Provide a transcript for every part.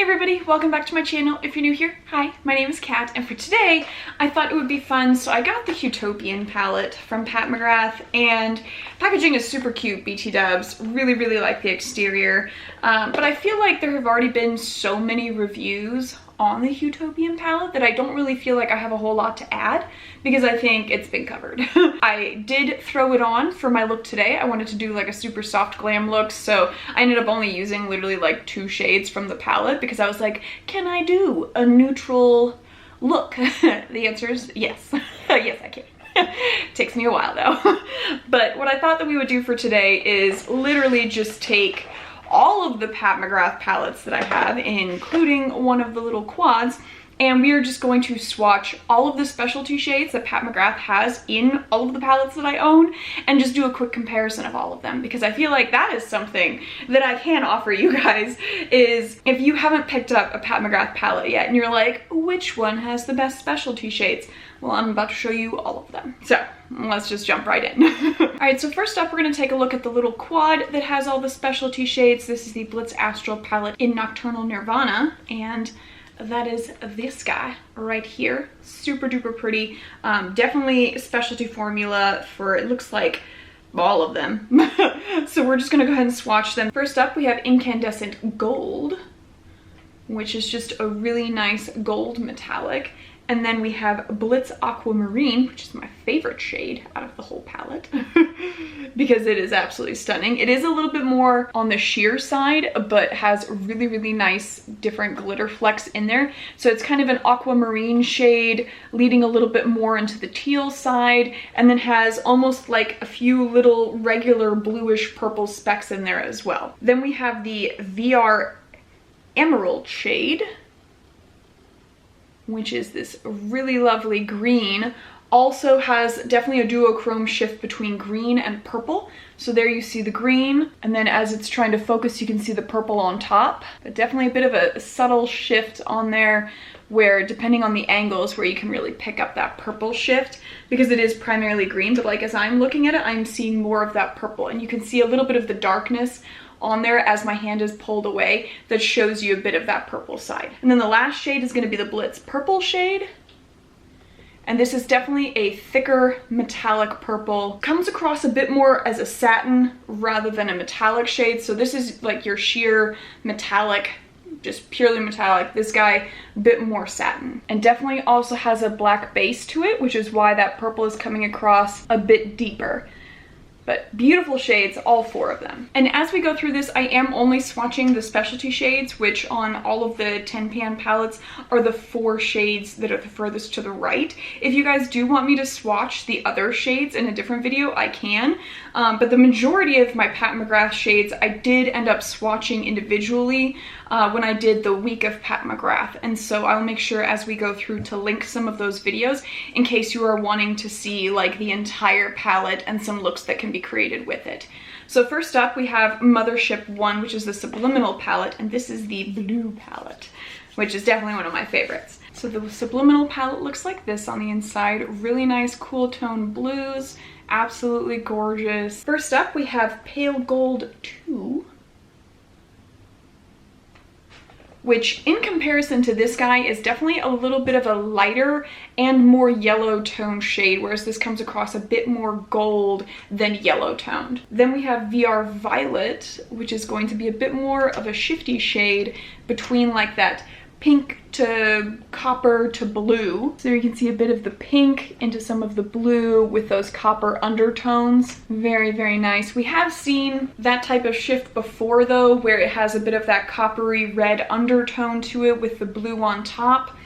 Hey everybody, welcome back to my channel. If you're new here, hi, my name is Kat, and for today I thought it would be fun, so I got the Huetopian palette from Pat McGrath, and packaging is super cute, BT dubs. Really like the exterior, but I feel like there have already been so many reviews on the Huetopian palette that I don't really feel like I have a whole lot to add because I think it's been covered. I did throw it on for my look today. I wanted to do like a super soft glam look, so I ended up only using literally like 2 shades from the palette because I was like, can I do a neutral look? The answer is yes. Yes, I can. Takes me a while though. But what I thought that we would do for today is literally just take all of the Pat McGrath palettes that I have, including one of the little quads, and we are just going to swatch all of the specialty shades that Pat McGrath has in all of the palettes that I own and just do a quick comparison of all of them, because I feel like that is something that I can offer you guys. Is if you haven't picked up a Pat McGrath palette yet and you're like, which one has the best specialty shades? Well, I'm about to show you all of them. So let's just jump right in. All right, so first up, we're gonna take a look at the little quad that has all the specialty shades. This is the Blitz Astral palette in Nocturnal Nirvana, and that is this guy right here. Super duper pretty. Definitely specialty formula for, it looks like, all of them. So we're just gonna go ahead and swatch them. First up, we have Incandescent Gold, which is just a really nice gold metallic. And then we have Blitz Aquamarine, which is my favorite shade out of the whole palette because it is absolutely stunning. It is a little bit more on the sheer side, but has really nice different glitter flecks in there. So it's kind of an aquamarine shade leading a little bit more into the teal side, and then has almost like a few little regular bluish purple specks in there as well. Then we have the VR Emerald shade, which is this really lovely green. Also has definitely a duochrome shift between green and purple. So there you see the green, and then as it's trying to focus, you can see the purple on top. But definitely a bit of a subtle shift on there where, depending on the angles, where you can really pick up that purple shift, because it is primarily green, but like as I'm looking at it, I'm seeing more of that purple, and you can see a little bit of the darkness on there as my hand is pulled away that shows you a bit of that purple side. And then the last shade is going to be the Blitz Purple shade. And this is definitely a thicker metallic purple. Comes across a bit more as a satin rather than a metallic shade. So this is like your sheer metallic, just purely metallic. This guy, a bit more satin. And definitely also has a black base to it, which is why that purple is coming across a bit deeper. But beautiful shades, all 4 of them. And as we go through this, I am only swatching the specialty shades, which on all of the 10pan palettes are the 4 shades that are the furthest to the right. If you guys do want me to swatch the other shades in a different video, I can. But the majority of my Pat McGrath shades, I did end up swatching individually when I did the week of Pat McGrath. And so I'll make sure as we go through to link some of those videos in case you are wanting to see like the entire palette and some looks that can be created with it. So first up, we have Mothership 1, which is the Subliminal palette, and this is the blue palette, which is definitely one of my favorites. So the Subliminal palette looks like this on the inside. Really nice cool tone blues, absolutely gorgeous. First up, we have Pale Gold 2, which in comparison to this guy is definitely a little bit of a lighter and more yellow tone shade, whereas this comes across a bit more gold than yellow toned. Then we have VR Violet, which is going to be a bit more of a shifty shade between like that pink to copper to blue. So you can see a bit of the pink into some of the blue with those copper undertones. Very nice. We have seen that type of shift before though, where it has a bit of that coppery red undertone to it with the blue on top.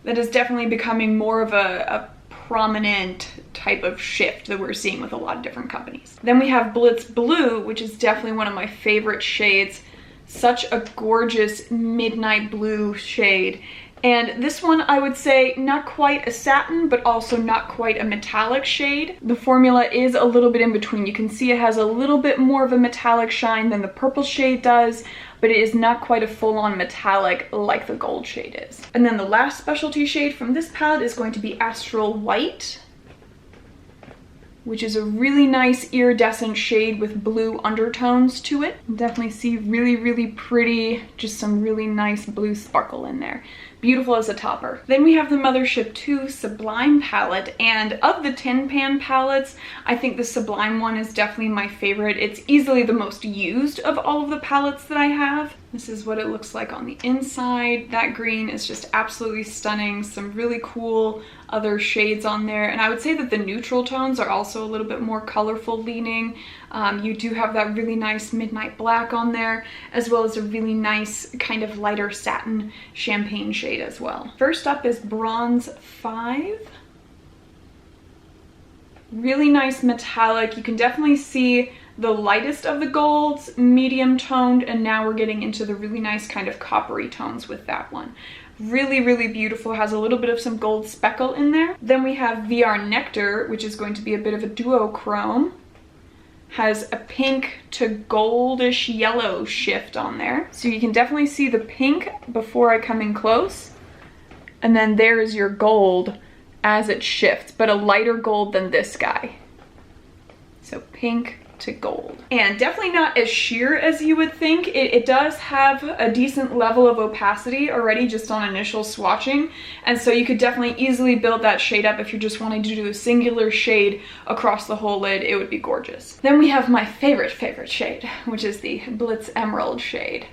That is definitely becoming more of a prominent type of shift that we're seeing with a lot of different companies. Then we have Blitz Blue, which is definitely one of my favorite shades. Such a gorgeous midnight blue shade. And this one, I would say, not quite a satin, but also not quite a metallic shade. The formula is a little bit in between. You can see it has a little bit more of a metallic shine than the purple shade does, but it is not quite a full-on metallic like the gold shade is. And then the last specialty shade from this palette is going to be Astral White. which is a really nice iridescent shade with blue undertones to it. Definitely see really, really pretty, just some really nice blue sparkle in there. Beautiful as a topper. Then we have the Mothership 2 Sublime palette, and of the Tin Pan palettes, I think the Sublime one is definitely my favorite. It's easily the most used of all of the palettes that I have. This is what it looks like on the inside. That green is just absolutely stunning. Some really cool other shades on there. And I would say that the neutral tones are also a little bit more colorful leaning. You do have that really nice midnight black on there, as well as a really nice kind of lighter satin champagne shade as well. First up is Bronze 5. Really nice metallic. You can definitely see the lightest of the golds, medium toned, and now we're getting into the really nice kind of coppery tones with that one. Really, really beautiful. Has a little bit of some gold speckle in there. Then we have VR Nectar, which is going to be a bit of a duochrome. Has a pink to goldish yellow shift on there. So you can definitely see the pink before I come in close. And then there is your gold as it shifts, but a lighter gold than this guy. So pink to gold. And definitely not as sheer as you would think. It does have a decent level of opacity already just on initial swatching, and so you could definitely easily build that shade up if you're just wanting to do a singular shade across the whole lid. It would be gorgeous. Then we have my favorite shade, which is the Blitz Emerald shade.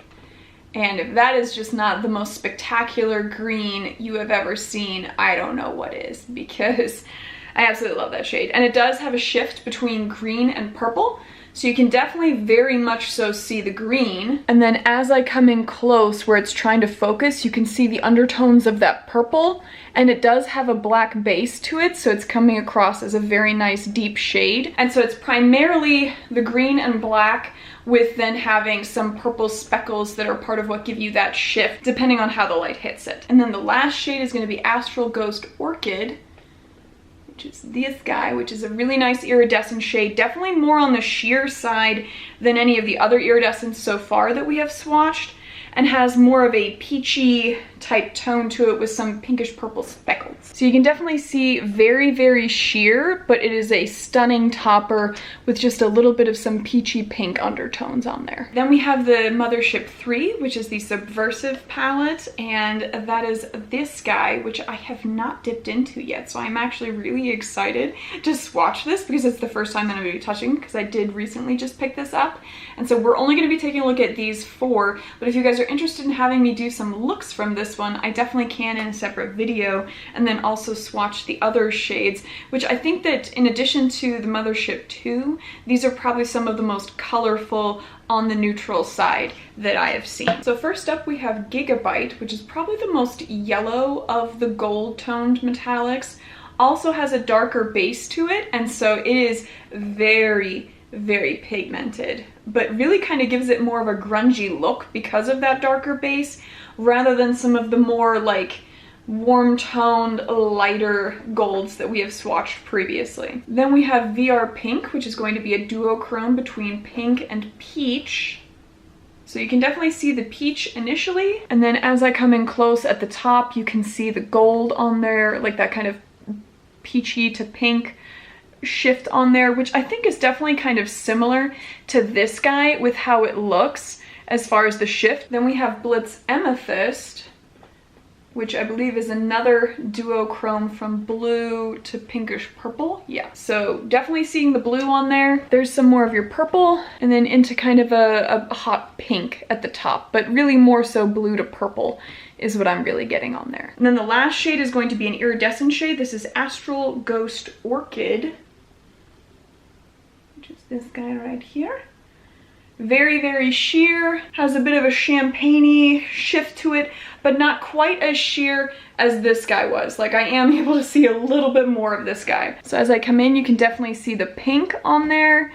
And if that is just not the most spectacular green you have ever seen, I don't know what is, because I absolutely love that shade. And it does have a shift between green and purple, so you can definitely very much so see the green. And then as I come in close where it's trying to focus, you can see the undertones of that purple, and it does have a black base to it, so it's coming across as a very nice deep shade. And so it's primarily the green and black, with then having some purple speckles that are part of what give you that shift depending on how the light hits it. And then the last shade is going to be Astral Ghost Orchid, which is this guy, which is a really nice iridescent shade. Definitely more on the sheer side than any of the other iridescents so far that we have swatched, and has more of a peachy type tone to it with some pinkish purple speckles. So you can definitely see very, very sheer, but it is a stunning topper with just a little bit of some peachy pink undertones on there. Then we have the Mothership 3, which is the Subversive palette, and that is this guy, which I have not dipped into yet, so I'm actually really excited to swatch this because it's the first time that I'm going to be touching, because I did recently just pick this up. And so we're only going to be taking a look at these 4, but if you guys are interested in having me do some looks from this one, I definitely can in a separate video, and then also swatch the other shades, which I think that in addition to the Mothership 2, these are probably some of the most colorful on the neutral side that I have seen. So first up we have Gigabyte, which is probably the most yellow of the gold toned metallics. Also has a darker base to it, and so it is very, very pigmented, but really kind of gives it more of a grungy look because of that darker base, rather than some of the more like warm toned, lighter golds that we have swatched previously. Then we have VR Pink, which is going to be a duochrome between pink and peach. So you can definitely see the peach initially, and then as I come in close at the top, you can see the gold on there, like that kind of peachy to pink shift on there, which I think is definitely kind of similar to this guy with how it looks as far as the shift. Then we have Blitz Amethyst, which I believe is another duochrome from blue to pinkish purple. Yeah, so definitely seeing the blue on there. There's some more of your purple, and then into kind of a hot pink at the top, but really more so blue to purple is what I'm really getting on there. And then the last shade is going to be an iridescent shade. This is Astral Ghost Orchid, which is this guy right here. Very, very sheer, has a bit of a champagne-y shift to it, but not quite as sheer as this guy was. Like, I am able to see a little bit more of this guy. So as I come in, you can definitely see the pink on there,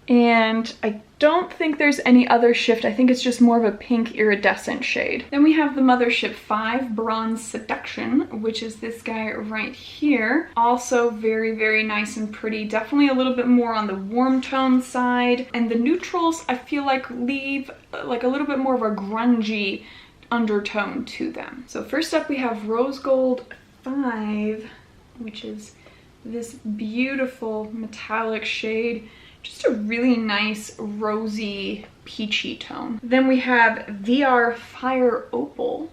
and I don't think there's any other shift. I think it's just more of a pink iridescent shade. Then we have the Mothership 5 Bronze Seduction, which is this guy right here. Also very, very nice and pretty. Definitely a little bit more on the warm tone side. And the neutrals, I feel like, leave like a little bit more of a grungy undertone to them. So first up we have Rose Gold 5, which is this beautiful metallic shade. Just a really nice rosy peachy tone. Then we have VR Fire Opal,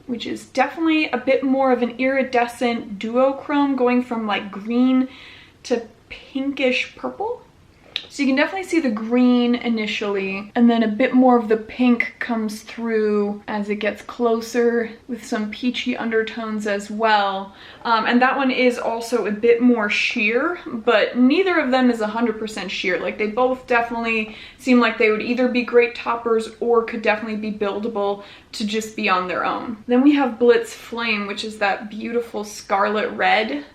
which is definitely a bit more of an iridescent duochrome, going from like green to pinkish purple. So you can definitely see the green initially, and then a bit more of the pink comes through as it gets closer, with some peachy undertones as well. And that one is also a bit more sheer, but neither of them is 100% sheer. Like, they both definitely seem like they would either be great toppers or could definitely be buildable to just be on their own. Then we have Blitz Flame, which is that beautiful scarlet red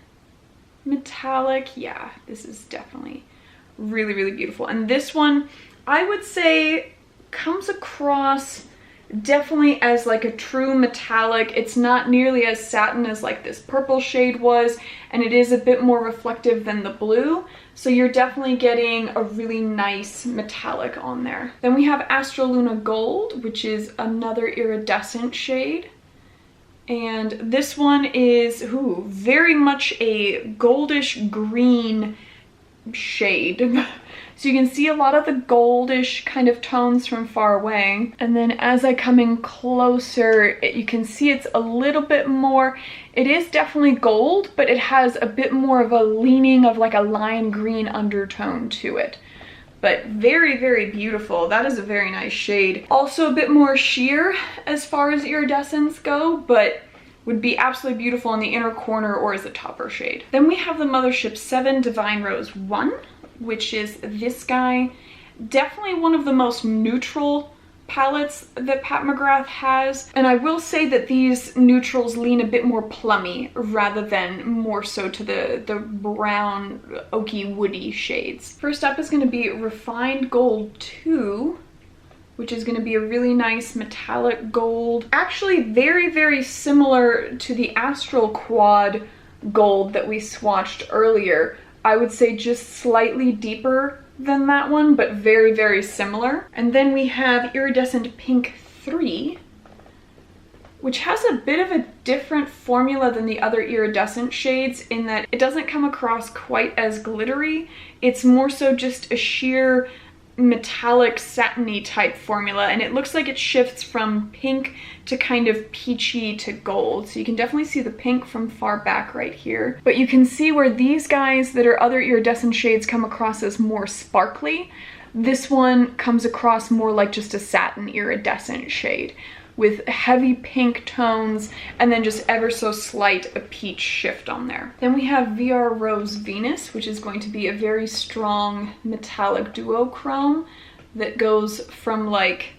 metallic. Yeah, this is definitely really, really beautiful. And this one, I would say, comes across definitely as like a true metallic. It's not nearly as satin as like this purple shade was, and it is a bit more reflective than the blue. So you're definitely getting a really nice metallic on there. Then we have Astral Luna Gold, which is another iridescent shade. And this one is, ooh, very much a goldish green shade. So you can see a lot of the goldish kind of tones from far away. And then as I come in closer, you can see it's a little bit more, it is definitely gold, but it has a bit more of a leaning of like a lime green undertone to it. But very, very beautiful. That is a very nice shade. Also a bit more sheer as far as iridescence go, but would be absolutely beautiful in the inner corner or as a topper shade. Then we have the Mothership 7 Divine Rose 1, which is this guy. Definitely one of the most neutral palettes that Pat McGrath has. And I will say that these neutrals lean a bit more plummy rather than more so to the brown, oaky, woody shades. First up is going to be Refined Gold 2, which is going to be a really nice metallic gold. Actually very, very similar to the Astral Quad gold that we swatched earlier. I would say just slightly deeper than that one, but very, very similar. And then we have Iridescent Pink 3, which has a bit of a different formula than the other iridescent shades in that it doesn't come across quite as glittery. It's more so just a sheer metallic satiny type formula, and it looks like it shifts from pink to kind of peachy to gold. So you can definitely see the pink from far back right here, but you can see where these guys that are other iridescent shades come across as more sparkly. This one comes across more like just a satin iridescent shade with heavy pink tones and then just ever so slight a peach shift on there. Then we have VR Rose Venus, which is going to be a very strong metallic duochrome that goes from like,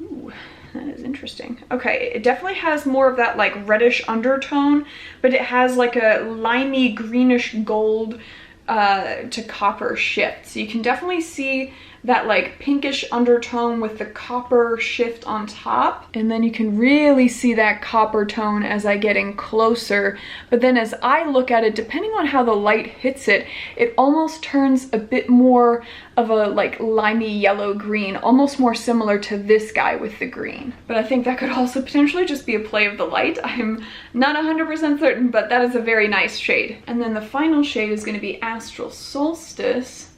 ooh, that is interesting. Okay, it definitely has more of that like reddish undertone, but it has like a limey greenish gold to copper shift. So you can definitely see that like pinkish undertone with the copper shift on top, and then you can really see that copper tone as I get in closer. But then as I look at it, depending on how the light hits it, it almost turns a bit more of a like limey yellow green, almost more similar to this guy with the green. But I think that could also potentially just be a play of the light. I'm not 100% certain, but that is a very nice shade. And then the final shade is going to be Astral Solstice,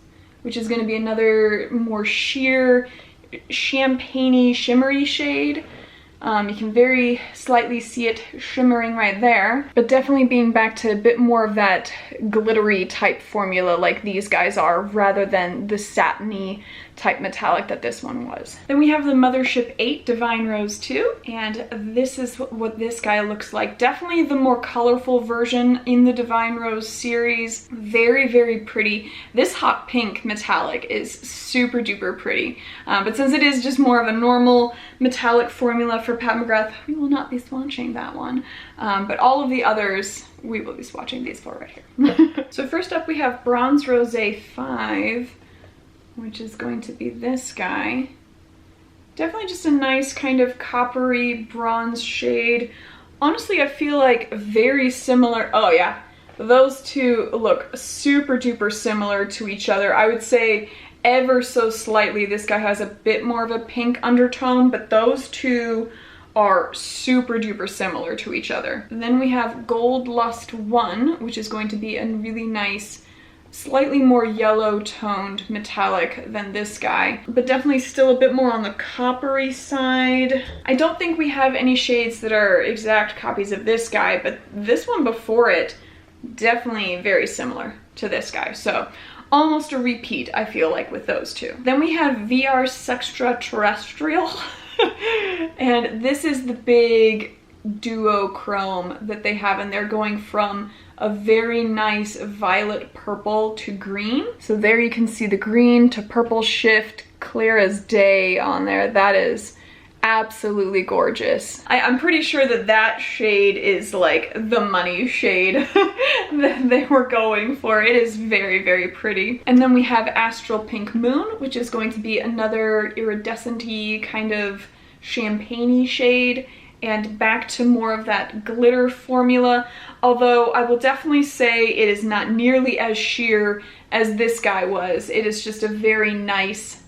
which is going to be another more sheer, champagne-y, shimmery shade. You can very slightly see it shimmering right there, but definitely being back to a bit more of that glittery type formula like these guys are, rather than the satiny type metallic that this one was. Then we have the Mothership 8 Divine Rose 2, and this is what this guy looks like. Definitely the more colorful version in the Divine Rose series. Very, very pretty. This hot pink metallic is super duper pretty, but since it is just more of a normal metallic formula for Pat McGrath, we will not be swatching that one, but all of the others we will be swatching these for right here. So first up we have Bronze Rosé 5, which is going to be this guy. Definitely just a nice kind of coppery bronze shade. Honestly, I feel like very similar. Oh yeah, those two look super duper similar to each other. I would say ever so slightly this guy has a bit more of a pink undertone, but those two are super duper similar to each other. And then we have Gold Lust 1, which is going to be a really nice, slightly more yellow toned metallic than this guy, but definitely still a bit more on the coppery side. I don't think we have any shades that are exact copies of this guy, but this one before it, definitely very similar to this guy. So almost a repeat, I feel like, with those two. Then we have VR Sextraterrestrial. And this is the big duochrome that they have, and they're going from a very nice violet purple to green. So there you can see the green to purple shift, clear as day on there. That is absolutely gorgeous. I'm pretty sure that that shade is like the money shade that they were going for. It is very, very pretty. And then we have Astral Pink Moon, which is going to be another iridescent-y kind of champagne-y shade, and back to more of that glitter formula, although I will definitely say it is not nearly as sheer as this guy was. It is just a very nice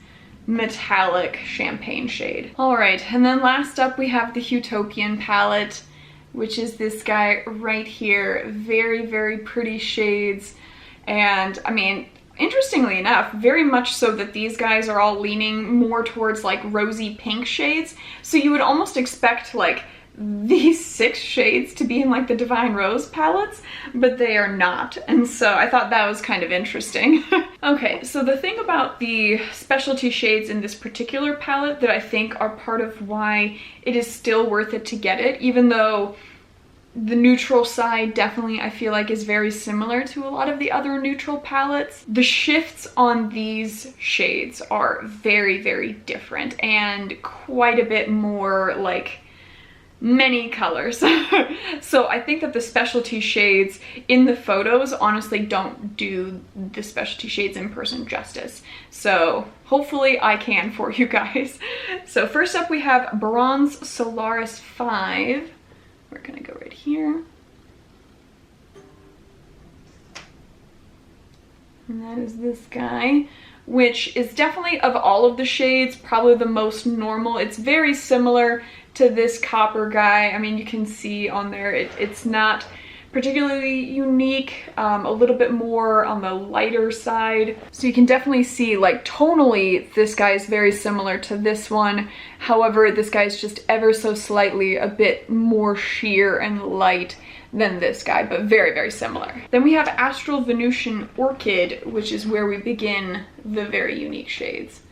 metallic champagne shade. All right, and then last up we have the Huetopian palette, which is this guy right here. Very, very pretty shades. And I mean, interestingly enough, very much so that these guys are all leaning more towards like rosy pink shades. So you would almost expect like these 6 shades to be in like the Divine Rose palettes, but they are not. And so I thought that was kind of interesting. Okay, so the thing about the specialty shades in this particular palette that I think are part of why it is still worth it to get it, even though the neutral side definitely I feel like is very similar to a lot of the other neutral palettes, the shifts on these shades are very, very different and quite a bit more like many colors. So I think that the specialty shades in the photos honestly don't do the specialty shades in person justice. So hopefully I can for you guys. So first up we have Bronze Solaris 5. We're gonna go right here. And that is this guy, which is definitely, of all of the shades, probably the most normal. It's very similar to this copper guy. I mean, you can see on there, it's not particularly unique, a little bit more on the lighter side. So you can definitely see, like, tonally, this guy is very similar to this one. However, this guy is just ever so slightly a bit more sheer and light than this guy, but very, very similar. Then we have Astral Venusian Orchid, which is where we begin the very unique shades.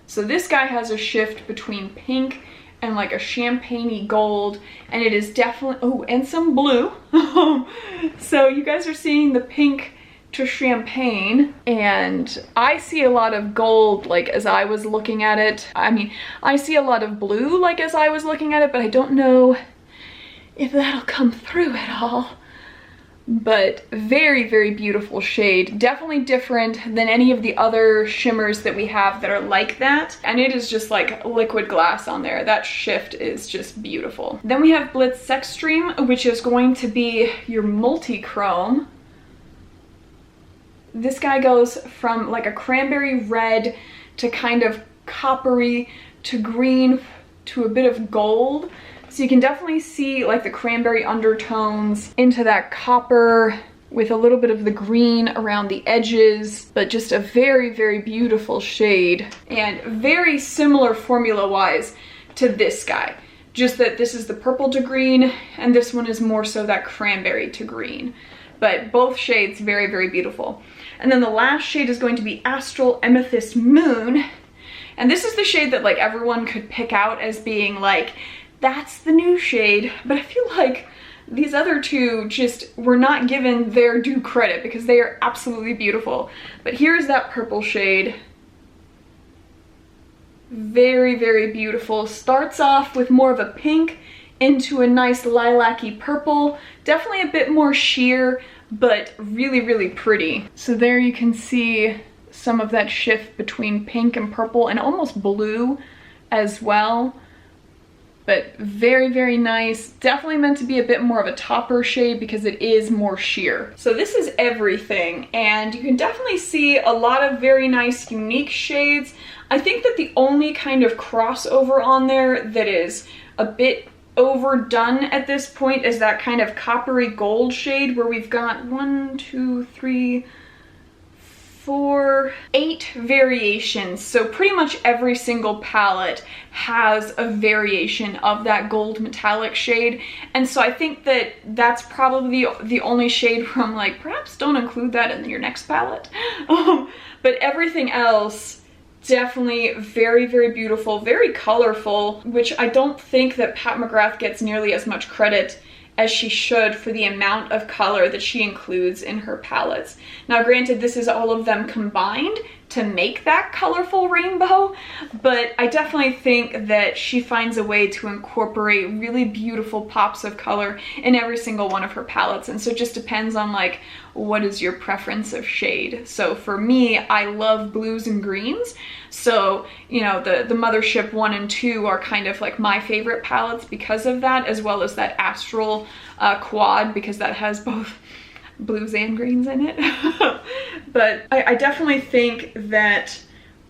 So this guy has a shift between pink and like a champagne-y gold, and it is definitely, oh, and some blue. So you guys are seeing the pink to champagne, and I see a lot of gold like as I was looking at it. I mean, I see a lot of blue like as I was looking at it, but I don't know if that'll come through at all. But very, very beautiful shade. Definitely different than any of the other shimmers that we have that are like that. And it is just like liquid glass on there. That shift is just beautiful. Then we have Blitz Extreme, which is going to be your multi-chrome. This guy goes from like a cranberry red to kind of coppery to green to a bit of gold. So you can definitely see like the cranberry undertones into that copper with a little bit of the green around the edges, but just a very, very beautiful shade and very similar formula-wise to this guy. Just that this is the purple to green and this one is more so that cranberry to green. But both shades very, very beautiful. And then the last shade is going to be Astral Amethyst Moon. And this is the shade that like everyone could pick out as being like, that's the new shade, but I feel like these other two just were not given their due credit because they are absolutely beautiful. But here's that purple shade. Very, very beautiful. Starts off with more of a pink into a nice lilac-y purple. Definitely a bit more sheer, but really, really pretty. So there you can see some of that shift between pink and purple and almost blue as well. But very, very nice. Definitely meant to be a bit more of a topper shade because it is more sheer. So this is everything, and you can definitely see a lot of very nice, unique shades. I think that the only kind of crossover on there that is a bit overdone at this point is that kind of coppery gold shade where we've got 8 variations. So pretty much every single palette has a variation of that gold metallic shade. And so I think that that's probably the only shade where I'm like, perhaps don't include that in your next palette. But everything else, definitely very, very beautiful, very colorful, which I don't think that Pat McGrath gets nearly as much credit as she should for the amount of color that she includes in her palettes. Now granted, this is all of them combined to make that colorful rainbow, but I definitely think that she finds a way to incorporate really beautiful pops of color in every single one of her palettes. And so it just depends on like, what is your preference of shade? So for me, I love blues and greens. So, you know, the Mothership 1 and 2 are kind of like my favorite palettes because of that, as well as that Astral quad, because that has both blues and greens in it. But I definitely think that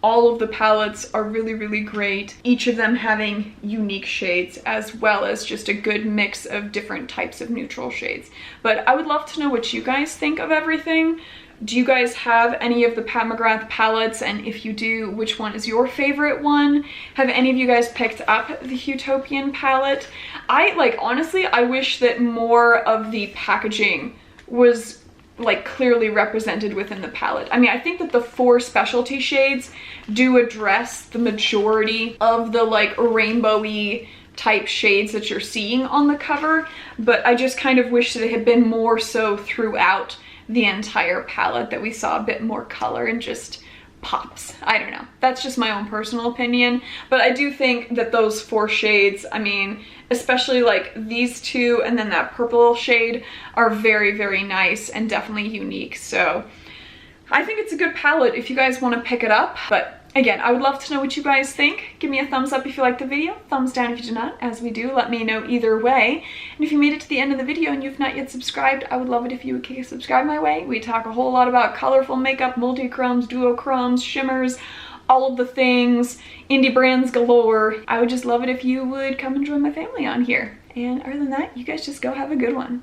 all of the palettes are really, really great, each of them having unique shades as well as just a good mix of different types of neutral shades. But I would love to know what you guys think of everything. Do you guys have any of the Pat McGrath palettes? And if you do, which one is your favorite one? Have any of you guys picked up the Utopian palette? Honestly, I wish that more of the packaging was like clearly represented within the palette. I mean, I think that the 4 specialty shades do address the majority of the like rainbowy type shades that you're seeing on the cover, but I just kind of wish that it had been more so throughout the entire palette, that we saw a bit more color and just pops. I don't know. That's just my own personal opinion, but I do think that those 4 shades, I mean, especially like these 2 and then that purple shade, are very, very nice and definitely unique. So I think it's a good palette if you guys want to pick it up. But again, I would love to know what you guys think. Give me a thumbs up if you liked the video, thumbs down if you did not, as we do. Let me know either way. And if you made it to the end of the video and you've not yet subscribed, I would love it if you would kick a subscribe my way. We talk a whole lot about colorful makeup, multi-chromes, duochromes, shimmers, all of the things, indie brands galore. I would just love it if you would come and join my family on here. And other than that, you guys just go have a good one.